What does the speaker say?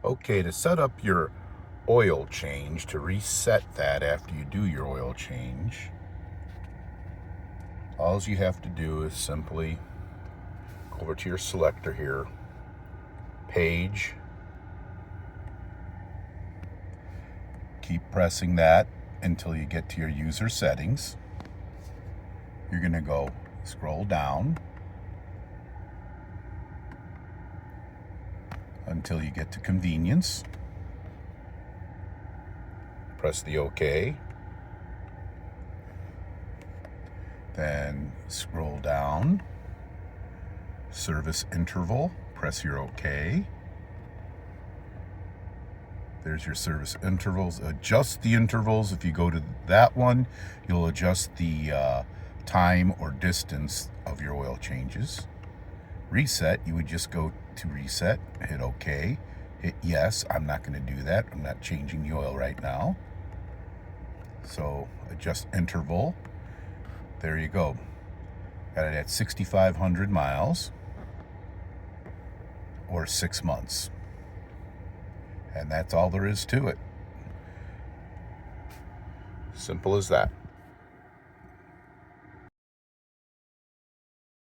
Okay, to set up your oil change, to reset that after you do your oil change, all you have to do is simply go over to your selector here, page, keep pressing that until you get to your user settings. You're going to go scroll down until you get to convenience. Press the OK. Then scroll down. Service interval. Press your OK. There's your service intervals. Adjust the intervals. If you go to that one, you'll adjust the time or distance of your oil changes. Reset, you would just go to reset, hit OK, hit yes. I'm not going to do that. I'm not changing the oil right now. So adjust interval. There you go. Got it at 6,500 miles or 6 months. And that's all there is to it. Simple as that.